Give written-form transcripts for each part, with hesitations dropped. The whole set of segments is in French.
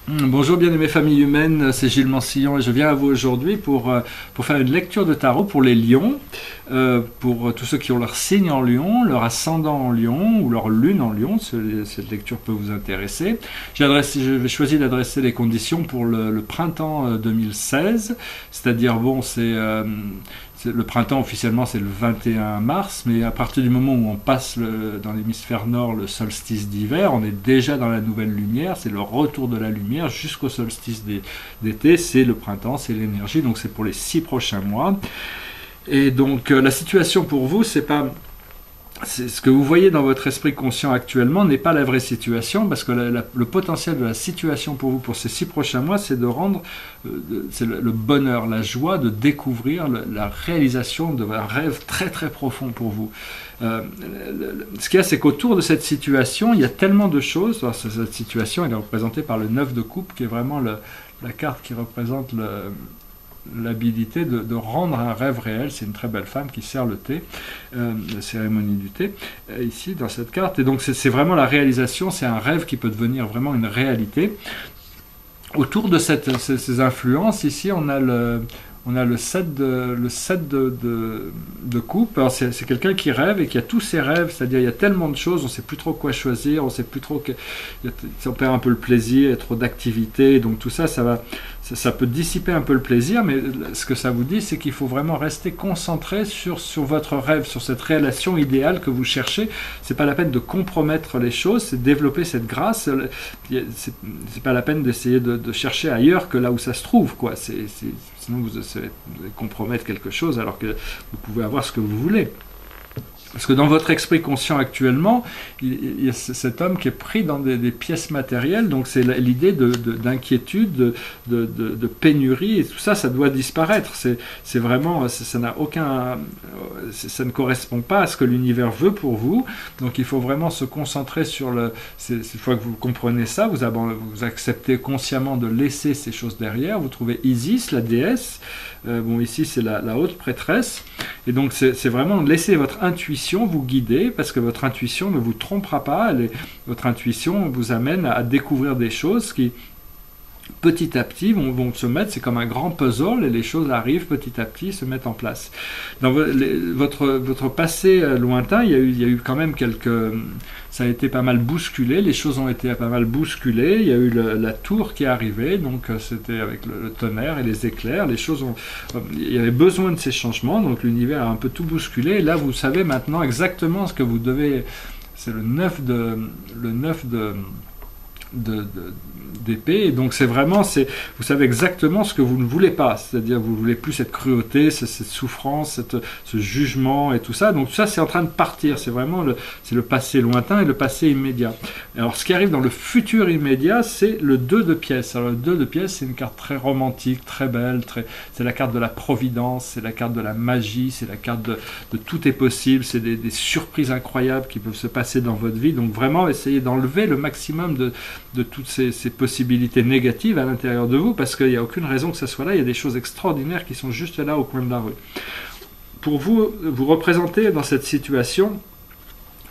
Bonjour bien-aimées familles humaines, c'est Gilles Mansillon et je viens à vous aujourd'hui pour faire une lecture de tarot pour les lions, pour tous ceux qui ont leur signe en lion, leur ascendant en lion ou leur lune en lion. Cette lecture peut vous intéresser. J'ai choisi d'adresser les conditions pour le printemps 2016, c'est-à-dire bon, le printemps officiellement c'est le 21 mars, mais à partir du moment où on passe dans l'hémisphère nord le solstice d'hiver, on est déjà dans la nouvelle lumière, c'est le retour de la lumière jusqu'au solstice d'été, c'est le printemps, c'est l'énergie, donc c'est pour les 6 prochains mois. Et donc la situation pour vous, c'est ce que vous voyez dans votre esprit conscient actuellement n'est pas la vraie situation, parce que le potentiel de la situation pour vous pour ces 6 prochains mois, c'est de rendre c'est le bonheur, la joie de découvrir la réalisation d'un rêve très très profond pour vous. Ce qu'il y a, c'est qu'autour de cette situation, il y a tellement de choses. Alors, cette situation, elle est représentée par le 9 de coupe, qui est vraiment la carte qui représente l'habilité de rendre un rêve réel. C'est une très belle femme qui sert le thé, la cérémonie du thé, ici dans cette carte. Et donc c'est vraiment la réalisation, c'est un rêve qui peut devenir vraiment une réalité. Autour de ces influences, ici on a le 7 de coupe. Alors c'est quelqu'un qui rêve et qui a tous ses rêves, c'est-à-dire il y a tellement de choses, on ne sait plus trop quoi choisir, on ne sait plus trop, on perd un peu le plaisir, il y a trop d'activités, donc tout ça, ça peut dissiper un peu le plaisir, mais ce que ça vous dit, c'est qu'il faut vraiment rester concentré sur votre rêve, sur cette relation idéale que vous cherchez. C'est pas la peine de compromettre les choses, c'est développer cette grâce. C'est pas la peine d'essayer de chercher ailleurs que là où ça se trouve, quoi. Sinon vous allez compromettre quelque chose alors que vous pouvez avoir ce que vous voulez. Parce que dans votre esprit conscient actuellement, il y a cet homme qui est pris dans des pièces matérielles, donc c'est l'idée d'inquiétude, de pénurie, et tout ça, ça doit disparaître. C'est vraiment, ça ne correspond pas à ce que l'univers veut pour vous. Donc il faut vraiment se concentrer sur une fois que vous comprenez ça, vous acceptez consciemment de laisser ces choses derrière. Vous trouvez Isis, la déesse. Bon, ici c'est la haute prêtresse. Et donc c'est vraiment laisser votre intuition vous guider, parce que votre intuition ne vous trompera pas. Votre intuition vous amène à découvrir des choses qui petit à petit vont se mettre, c'est comme un grand puzzle, et les choses arrivent petit à petit, se mettent en place. Dans votre passé lointain, il y a eu quand même ça a été pas mal bousculé, les choses ont été pas mal bousculées, il y a eu la tour qui est arrivée, donc c'était avec le tonnerre et les éclairs, il y avait besoin de ces changements, donc l'univers a un peu tout bousculé, et là vous savez maintenant exactement ce que vous devez, c'est le 9 d'épée, et donc vous savez exactement ce que vous ne voulez pas, c'est-à-dire vous ne voulez plus cette cruauté, cette souffrance, ce jugement et tout ça, donc tout ça c'est en train de partir, c'est le passé lointain et le passé immédiat. Alors ce qui arrive dans le futur immédiat, c'est le 2 de pièces. Alors le 2 de pièces, c'est une carte très romantique, très belle, c'est la carte de la providence, c'est la carte de la magie, c'est la carte de tout est possible, c'est des surprises incroyables qui peuvent se passer dans votre vie, donc vraiment essayez d'enlever le maximum de toutes ces possibilités négatives à l'intérieur de vous, parce qu'il n'y a aucune raison que ça soit là, il y a des choses extraordinaires qui sont juste là au coin de la rue. Pour vous représenter dans cette situation,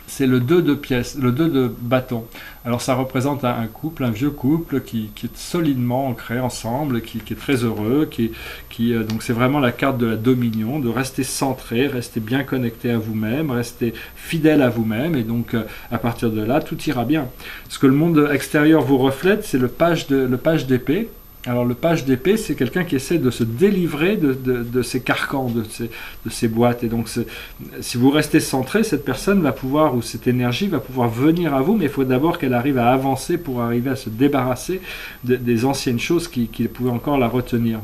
c'est le 2 de pièces, le 2 de bâton. Alors ça représente un couple, un vieux couple qui est solidement ancré ensemble, qui est très heureux, donc c'est vraiment la carte de la dominion, de rester centré, rester bien connecté à vous-même, rester fidèle à vous-même, et donc à partir de là, tout ira bien. Ce que le monde extérieur vous reflète, c'est le page d'épée. Alors le page d'épée, c'est quelqu'un qui essaie de se délivrer de ces carcans, de ces boîtes. Et donc si vous restez centré, cette personne va pouvoir, ou cette énergie va pouvoir venir à vous, mais il faut d'abord qu'elle arrive à avancer pour arriver à se débarrasser des anciennes choses qui pouvaient encore la retenir.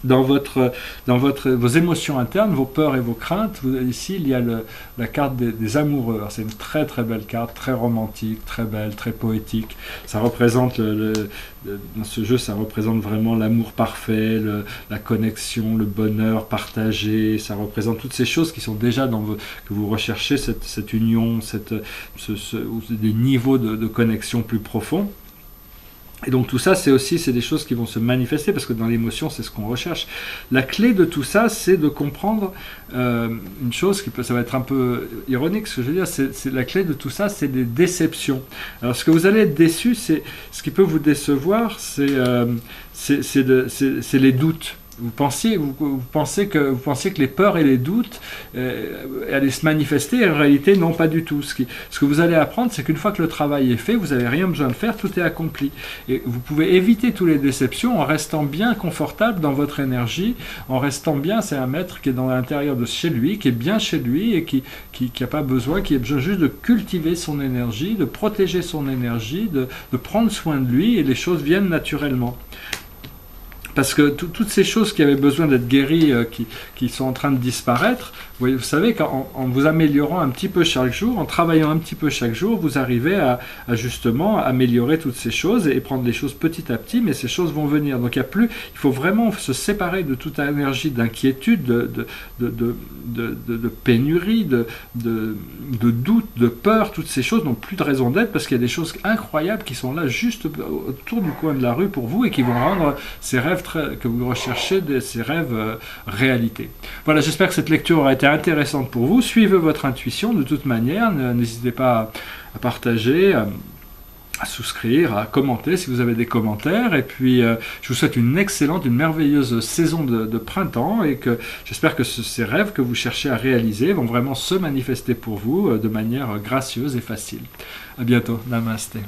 Dans vos émotions internes, vos peurs et vos craintes, ici il y a la carte des amoureux. C'est une très très belle carte, très romantique, très belle, très poétique. Ça représente dans ce jeu, ça représente vraiment l'amour parfait, la connexion, le bonheur partagé. Ça représente toutes ces choses qui sont déjà que vous recherchez, cette union, des niveaux de connexion plus profonds. Et donc tout ça, c'est des choses qui vont se manifester, parce que dans l'émotion, c'est ce qu'on recherche. La clé de tout ça, c'est de comprendre une chose ça va être un peu ironique, ce que je veux dire, c'est la clé de tout ça, c'est des déceptions. Alors ce que vous allez être déçu, ce qui peut vous décevoir, c'est les doutes. Vous pensiez que les peurs et les doutes allaient se manifester, et en réalité, non, pas du tout. Ce que vous allez apprendre, c'est qu'une fois que le travail est fait, vous n'avez rien besoin de faire, tout est accompli. Et vous pouvez éviter toutes les déceptions en restant bien confortable dans votre énergie, en restant bien, c'est un maître qui est dans l'intérieur de chez lui, qui est bien chez lui, et qui n'a pas besoin, qui a besoin juste de cultiver son énergie, de protéger son énergie, de prendre soin de lui, et les choses viennent naturellement. Parce que toutes ces choses qui avaient besoin d'être guéries, qui sont en train de disparaître, vous savez qu'en vous améliorant un petit peu chaque jour, en travaillant un petit peu chaque jour, vous arrivez à justement améliorer toutes ces choses et prendre les choses petit à petit, mais ces choses vont venir. Donc il faut vraiment se séparer de toute énergie d'inquiétude, de pénurie, de doute, de peur. Toutes ces choses n'ont plus de raison d'être, parce qu'il y a des choses incroyables qui sont là juste autour du coin de la rue pour vous, et qui vont rendre ces rêves que vous recherchez, ces rêves réalité. Voilà, j'espère que cette lecture aura été intéressante pour vous. Suivez votre intuition de toute manière, n'hésitez pas à partager, à souscrire, à commenter si vous avez des commentaires, et puis je vous souhaite une merveilleuse saison de printemps, et que j'espère que ces rêves que vous cherchez à réaliser vont vraiment se manifester pour vous de manière gracieuse et facile. À bientôt, namasté.